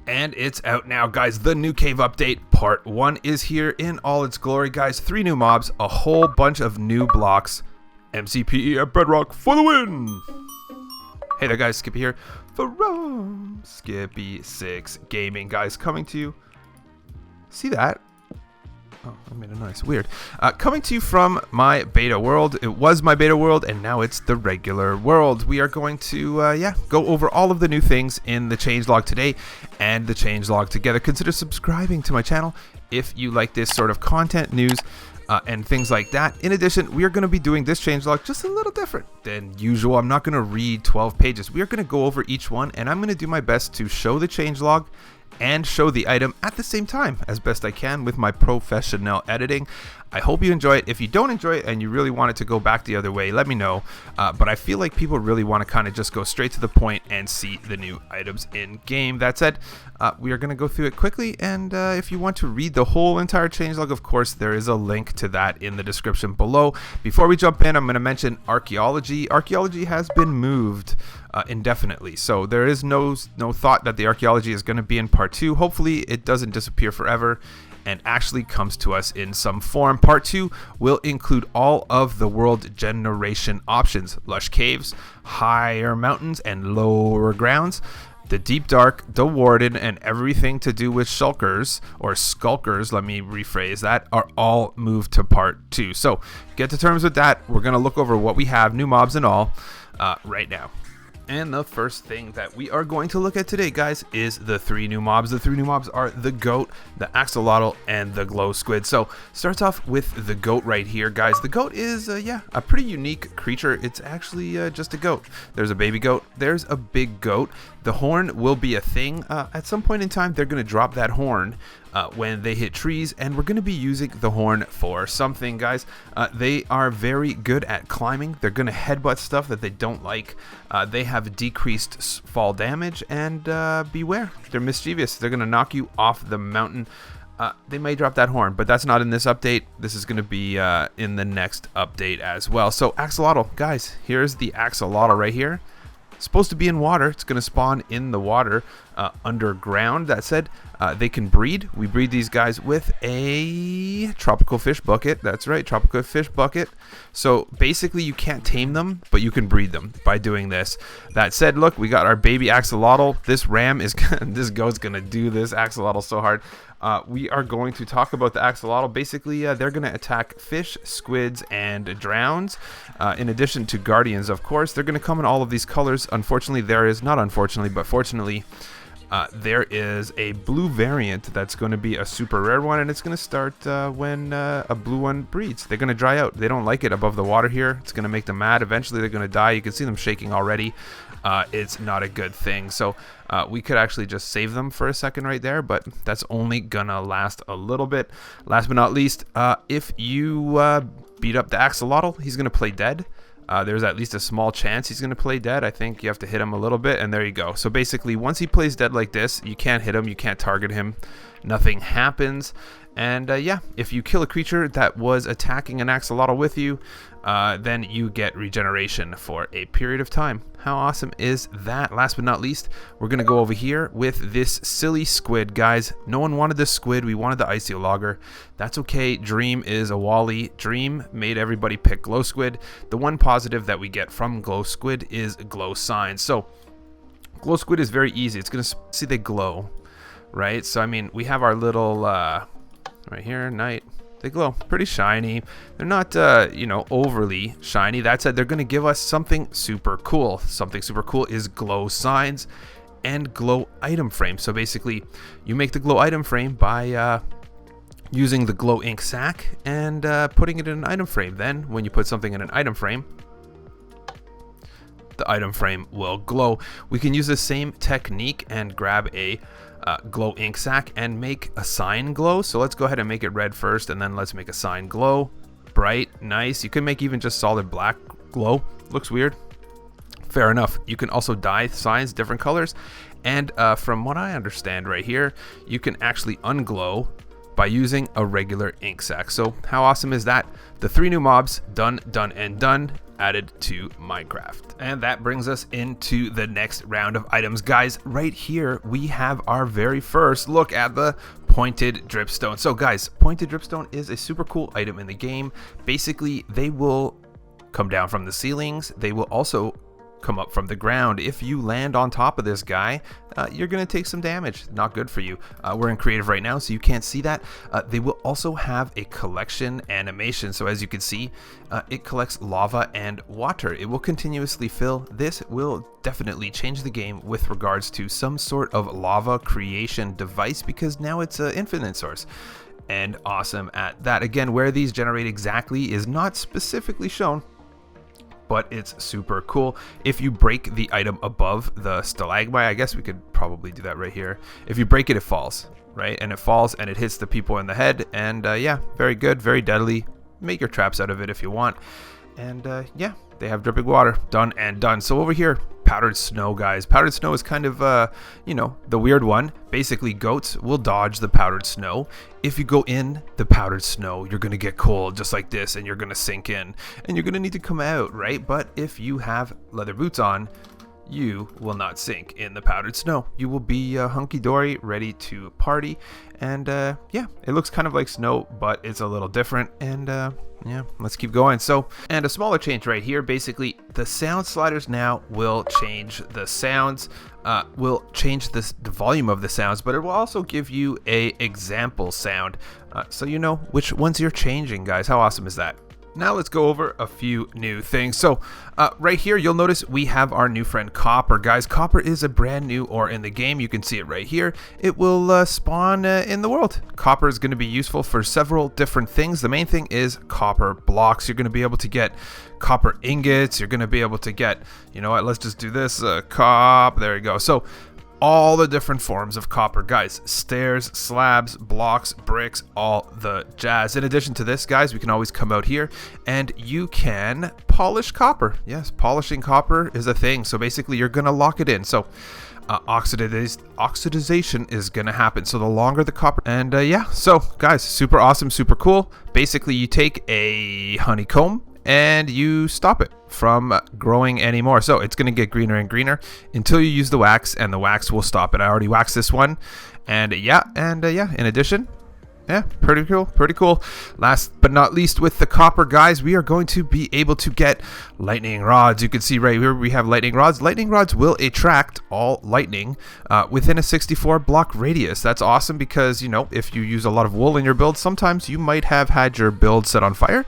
And it's out now, guys. The new cave update part 1 is here in all its glory, guys. 3 new mobs, a whole bunch of new blocks. MCPE at Bedrock for the win! Hey there, guys. Skippy here from Skippy6 Gaming, guys. Coming to you. See that? Oh, I made a noise. Weird. Coming to you from my beta world. It was my beta world, and now it's the regular world. We are going to, go over all of the new things in the changelog today and the changelog together. Consider subscribing to my channel if you like this sort of content, news, and things like that. In addition, we are going to be doing this changelog just a little different than usual. I'm not going to read 12 pages. We are going to go over each one, and I'm going to do my best to show the changelog and show the item at the same time as best I can with my professional editing. I hope you enjoy it. If you don't enjoy it and you really want it to go back the other way, let me know. But I feel like people really want to kind of just go straight to the point and see the new items in game. That said, we are going to go through it quickly, and if you want to read the whole entire changelog, of course, there is a link to that in the description below. Before we jump in, I'm going to mention archaeology. Archaeology has been moved indefinitely, so there is no thought that the archaeology is going to be in part 2. Hopefully it doesn't disappear forever and actually comes to us in some form. Part 2 will include all of the world generation options: Lush Caves, higher mountains and lower grounds, the deep dark, the warden, and everything to do with shulkers, or skulkers, let me rephrase that, are all moved to part 2. So get to terms with that. We're going to look over what we have, new mobs and all, right now. And the first thing that we are going to look at today, guys, is the 3 new mobs. The 3 new mobs are the goat, the axolotl, and the glow squid. So starts off with the goat right here, guys. The goat is, a pretty unique creature. It's actually just a goat. There's a baby goat. There's a big goat. The horn will be a thing. At some point in time, they're going to drop that horn when they hit trees, and we're going to be using the horn for something, guys. They are very good at climbing. They're going to headbutt stuff that they don't like. They have decreased fall damage, and beware, they're mischievous. They're going to knock you off the mountain. They may drop that horn, but that's not in this update. This is going to be in the next update as well. So axolotl, guys, here's the axolotl right here. Supposed to be in water. It's going to spawn in the water underground. That said, they can breed. We breed these guys with a tropical fish bucket. That's right, tropical fish bucket. So basically you can't tame them, but you can breed them by doing this. That said, look, we got our baby axolotl. This ram is this goat's gonna do this axolotl so hard. We are going to talk about the axolotl. Basically, they're going to attack fish, squids, and drowns. In addition to guardians, of course. They're going to come in all of these colors. Unfortunately, not unfortunately, but fortunately, there is a blue variant that's going to be a super rare one, and it's going to start when a blue one breeds. They're going to dry out. They don't like it above the water here. It's going to make them mad. Eventually, they're going to die. You can see them shaking already. It's not a good thing. So we could actually just save them for a second right there, but that's only gonna last a little bit. Last but not least, if you beat up the axolotl, he's gonna play dead. There's at least a small chance he's going to play dead. I think you have to hit him a little bit, and there you go. So basically, once he plays dead like this, you can't hit him, you can't target him, nothing happens. And if you kill a creature that was attacking an axolotl with you, then you get regeneration for a period of time. How awesome is that? Last but not least, we're going to go over here with this silly squid, guys. No one wanted the squid. We wanted the icy logger. That's okay. Dream is a wally. Dream made everybody pick glow squid. The one positive that we get from glow squid is glow signs. So glow squid is very easy. It's going to see they glow, right? So, I mean, we have our little... right here, night. They glow pretty shiny. They're not, overly shiny. That said, they're going to give us something super cool. Something super cool is glow signs and glow item frame. So basically, you make the glow item frame by using the glow ink sack and putting it in an item frame. Then, when you put something in an item frame, the item frame will glow. We can use the same technique and grab a glow ink sack and make a sign glow. So let's go ahead and make it red first, and then let's make a sign glow. Bright, nice. You can make even just solid black glow. Looks weird. Fair enough. You can also dye signs different colors, and from what I understand right here, you can actually unglow by using a regular ink sac. So how awesome is that? The 3 new mobs, done, and done. added to Minecraft. And that brings us into the next round of items. Guys, right here we have our very first look at the pointed dripstone. So guys, pointed dripstone is a super cool item in the game. Basically, they will come down from the ceilings. They will also come up from the ground. If you land on top of this guy, you're gonna take some damage. Not good for you. We're in creative right now, so you can't see that. They will also have a collection animation. So as you can see, it collects lava and water. It will continuously fill. This will definitely change the game with regards to some sort of lava creation device, because now it's an infinite source. And awesome at that. Again, where these generate exactly is not specifically shown, but it's super cool. If you break the item above the stalagmite, I guess we could probably do that right here. If you break it, it falls, right? And it falls and it hits the people in the head. And yeah, very good, very deadly. Make your traps out of it if you want. And yeah, they have dripping water. Done and done. So over here, powdered snow, guys. Powdered snow is kind of, you know, the weird one. Basically, goats will dodge the powdered snow. If you go in the powdered snow, you're going to get cold just like this, and you're going to sink in. And you're going to need to come out, right? But if you have leather boots on, you will not sink in the powdered snow. You will be hunky-dory, ready to party. And yeah, it looks kind of like snow, but it's a little different. And yeah, let's keep going. So, and a smaller change right here. Basically, the sound sliders now will change the sounds, will change the volume of the sounds, but it will also give you a example sound, so you know which ones you're changing, guys. How awesome is that? Now let's go over a few new things. So right here, you'll notice we have our new friend Copper. Guys, Copper is a brand new ore in the game. You can see it right here. It will spawn in the world. Copper is going to be useful for several different things. The main thing is copper blocks. You're going to be able to get copper ingots. You're going to be able to get, you know what, let's just do this. There you go. So all the different forms of copper, guys. Stairs, slabs, blocks, bricks, all the jazz. In addition to this, guys, we can always come out here and you can polish copper. Yes, polishing copper is a thing. So basically you're gonna lock it in. So oxidization is gonna happen. So the longer the copper, and yeah, so guys, super awesome, super cool. Basically you take a honeycomb and you stop it from growing anymore. So it's going to get greener and greener until you use the wax, and the wax will stop it. I already waxed this one. And yeah, in addition, yeah, pretty cool. Last but not least, with the copper, guys, we are going to be able to get lightning rods. You can see right here we have lightning rods. Lightning rods will attract all lightning within a 64 block radius. That's awesome because, you know, if you use a lot of wool in your build, sometimes you might have had your build set on fire.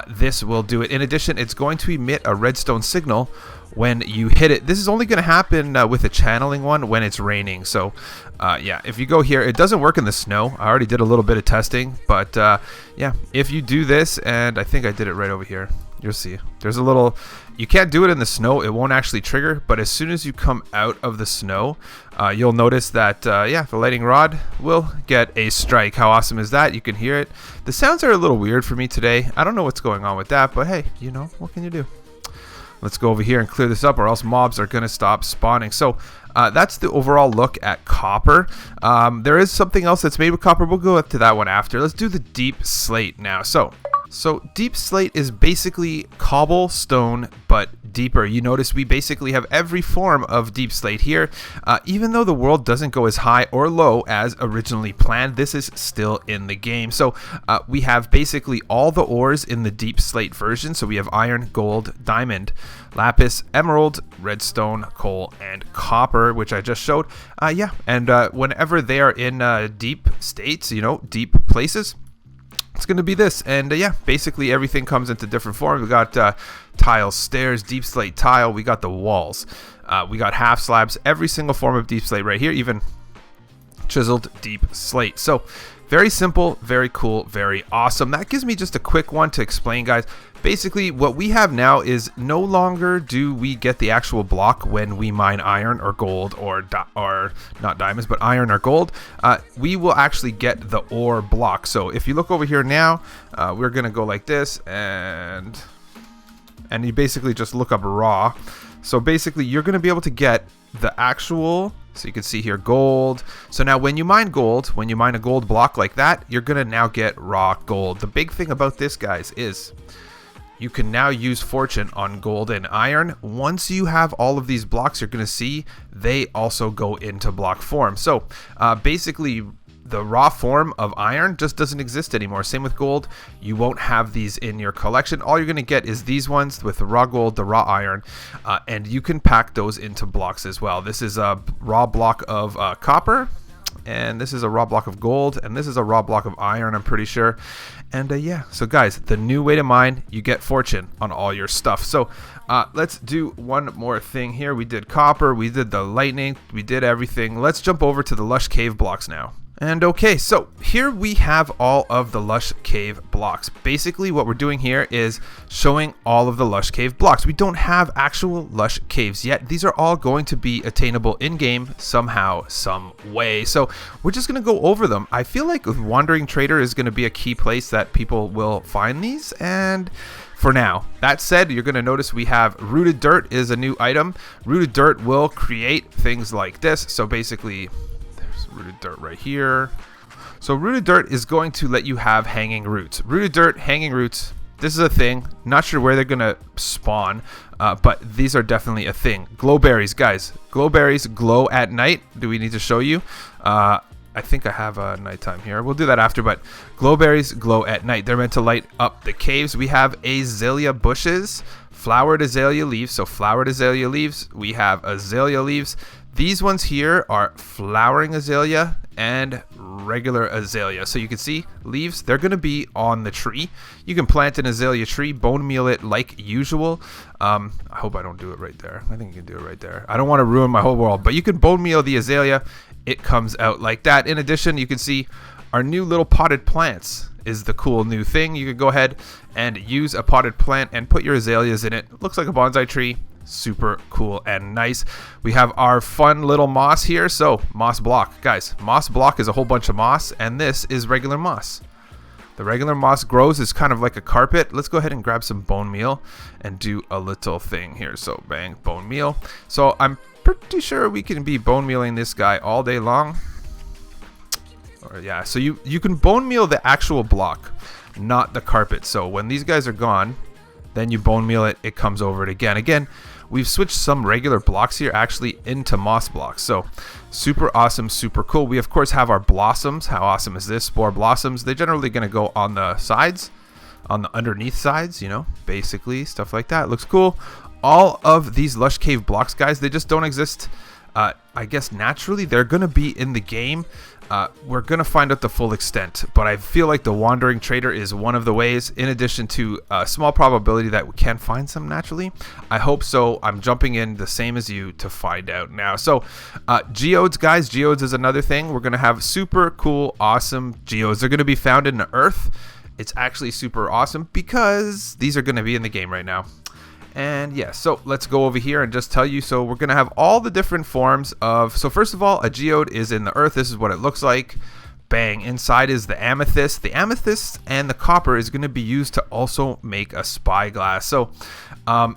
This will do it. In addition, it's going to emit a redstone signal when you hit it. This is only going to happen with a channeling one when it's raining. So yeah, if you go here, it doesn't work in the snow. I already did a little bit of testing, but yeah, if you do this, and I think I did it right over here, you'll see there's a little, you can't do it in the snow, it won't actually trigger, but as soon as you come out of the snow, you'll notice that yeah, the lightning rod will get a strike. How awesome is that? You can hear it. The sounds are a little weird for me today. I don't know what's going on with that, but hey, you know, what can you do? Let's go over here and clear this up, or else mobs are going to stop spawning. So that's the overall look at copper. There is something else that's made with copper. We'll go up to that one after. Let's do the deep slate now. So deep slate is basically cobblestone, but deeper. You notice we basically have every form of deep slate here. Even though the world doesn't go as high or low as originally planned, this is still in the game. So we have basically all the ores in the deep slate version. So we have iron, gold, diamond, lapis, emerald, redstone, coal, and copper, which I just showed. Yeah, and whenever they are in deep states, you know, deep places, it's going to be this. And yeah, basically everything comes into different forms. We got tiles, stairs, deep slate tile. We got the walls. We got half slabs, every single form of deep slate right here, even chiseled deep slate. So very simple, very cool, very awesome. That gives me just a quick one to explain, guys. Basically, what we have now is no longer do we get the actual block when we mine iron or gold, or not diamonds, but iron or gold. We will actually get the ore block. So if you look over here now, we're going to go like this, and you basically just look up raw. So basically, you're going to be able to get the actual, so you can see here, gold. So now when you mine gold, when you mine a gold block like that, you're going to now get raw gold. The big thing about this, guys, is you can now use fortune on gold and iron. Once you have all of these blocks, you're going to see they also go into block form. So basically, the raw form of iron just doesn't exist anymore. Same with gold. You won't have these in your collection. All you're going to get is these ones with the raw gold, the raw iron, and you can pack those into blocks as well. This is a raw block of copper, and this is a raw block of gold, and this is a raw block of iron, I'm pretty sure. And yeah, so guys, the new way to mine, you get fortune on all your stuff. So let's do one more thing here. We did copper, we did the lightning, we did everything. Let's jump over to the Lush Cave blocks now. And okay, so here we have all of the Lush Cave blocks. Basically what we're doing here is showing all of the Lush Cave blocks. We don't have actual Lush Caves yet. These are all going to be attainable in-game somehow, some way. So we're just going to go over them. I feel like Wandering Trader is going to be a key place that people will find these, and for now. That said, you're going to notice we have Rooted Dirt is a new item. Rooted Dirt will create things like this. So basically, Rooted Dirt right here. So Rooted Dirt is going to let you have hanging roots. Rooted Dirt, hanging roots, this is a thing. Not sure where they're going to spawn, but these are definitely a thing. Glowberries, guys. Glowberries glow at night. Do we need to show you? I think I have a nighttime here. We'll do that after, but glowberries glow at night. They're meant to light up the caves. We have azalea bushes, flowered azalea leaves. So flowered azalea leaves. We have azalea leaves. These ones here are flowering azalea and regular azalea. So you can see leaves, they're going to be on the tree. You can plant an azalea tree, bone meal it like usual. I hope I don't do it right there. I think you can do it right there. I don't want to ruin my whole world, but you can bone meal the azalea. It comes out like that. In addition, you can see our new little potted plants is the cool new thing. You can go ahead and use a potted plant and put your azaleas in it. Looks like a bonsai tree. Super cool and nice. We have our fun little moss here. So moss block, guys, moss block is a whole bunch of moss, and this is regular moss. The regular moss grows is kind of like a carpet. Let's go ahead and grab some bone meal and do a little thing here. So bang, bone meal. So I'm pretty sure we can be bone mealing this guy all day long. Or yeah, so you can bone meal the actual block, not the carpet. So when these guys are gone, then you bone meal it, it comes over it again. Again, we've switched some regular blocks here actually into moss blocks. So super awesome, super cool. We of course have our blossoms. How awesome is this? Spore blossoms. They're generally going to go on the sides, on the underneath sides, you know, basically stuff like that. Looks cool. All of these Lush Cave blocks, guys, they just don't exist, I guess, naturally. They're going to be in the game. We're going to find out the full extent, but I feel like the Wandering Trader is one of the ways, in addition to a small probability that we can find some naturally. I hope so. I'm jumping in the same as you to find out now. So geodes, guys, geodes is another thing. We're going to have super cool, awesome geodes. They're going to be found in the earth. It's actually super awesome because these are going to be in the game right now. And yeah, so let's go over here and just tell you. So we're going to have all the different forms of, so first of all, a geode is in the earth. This is what it looks like. Bang. Inside is the amethyst. The amethyst and the copper is going to be used to also make a spyglass. So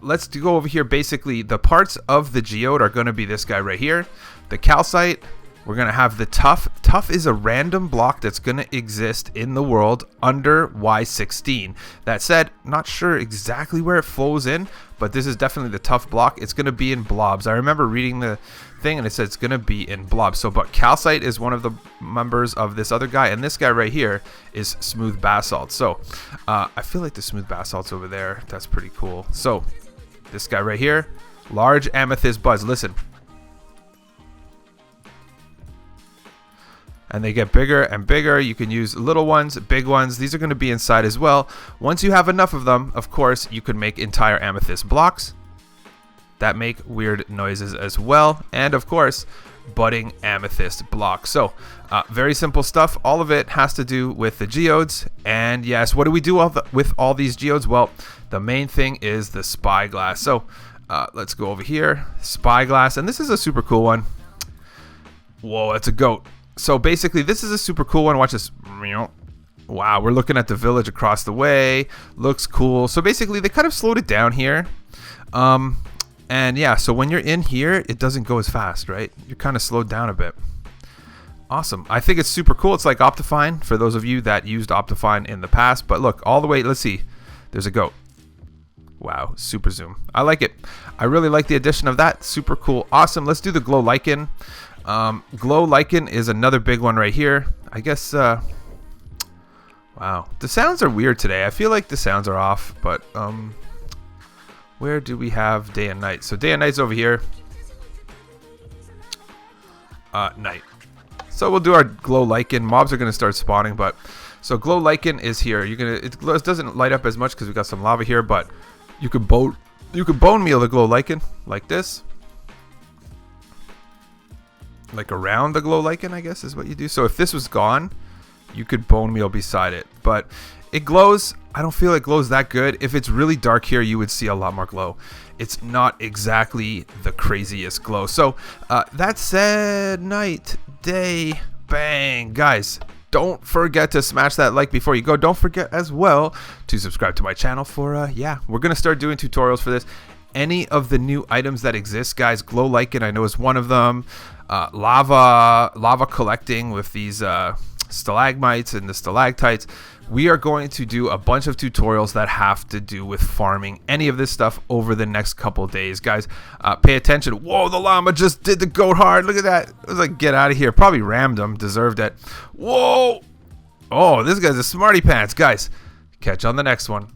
let's go over here. Basically, the parts of the geode are going to be this guy right here. The calcite. We're going to have the tuff. Tuff is a random block that's going to exist in the world under Y16. That said, not sure exactly where it flows in, but this is definitely the tuff block. It's going to be in blobs. I remember reading the thing and it said it's going to be in blobs. So, but calcite is one of the members of this other guy, and this guy right here is smooth basalt. So, I feel like the smooth basalt's over there. That's pretty cool. So, this guy right here, large amethyst buds. Listen. And they get bigger and bigger. You can use little ones, big ones. These are going to be inside as well. Once you have enough of them, of course, you can make entire amethyst blocks that make weird noises as well. And of course, budding amethyst blocks. So very simple stuff. All of it has to do with the geodes. And yes, what do we do with all these geodes? Well, the main thing is the spyglass. So let's go over here. Spyglass. And this is a super cool one. Whoa, it's a goat. So basically, this is a super cool one. Watch this. Wow, we're looking at the village across the way. Looks cool. So basically, they kind of slowed it down here. And yeah, so when you're in here, it doesn't go as fast, right? You're kind of slowed down a bit. Awesome. I think it's super cool. It's like Optifine for those of you that used Optifine in the past. But look, all the way, let's see. There's a goat. Wow, super zoom. I like it. I really like the addition of that. Super cool. Awesome. Let's do the glow lichen. Glow lichen is another big one right here. I guess, wow. The sounds are weird today. I feel like the sounds are off, but, where do we have day and night? So day and night's over here. Night. So we'll do our glow lichen. Mobs are going to start spawning, but so glow lichen is here. It doesn't light up as much because we got some lava here, but you could bone meal the glow lichen like this. Like around the glow lichen, I guess is what you do. So if this was gone, you could bone meal beside it, but it glows. I don't feel it glows that good. If it's really dark here, you would see a lot more glow. It's not exactly the craziest glow. So that said, night, day, bang. Guys, don't forget to smash that like before you go. Don't forget as well to subscribe to my channel for, yeah, we're going to start doing tutorials for this. Any of the new items that exist, guys, glow lichen I know is one of them. Lava collecting with these stalagmites and the stalactites. We are going to do a bunch of tutorials that have to do with farming any of this stuff over the next couple days, guys. Pay attention. Whoa, the llama just did the goat hard. Look at that. It was like, get out of here. Probably rammed him. Deserved it. Whoa. Oh, this guy's a smarty pants. Guys, catch you on the next one.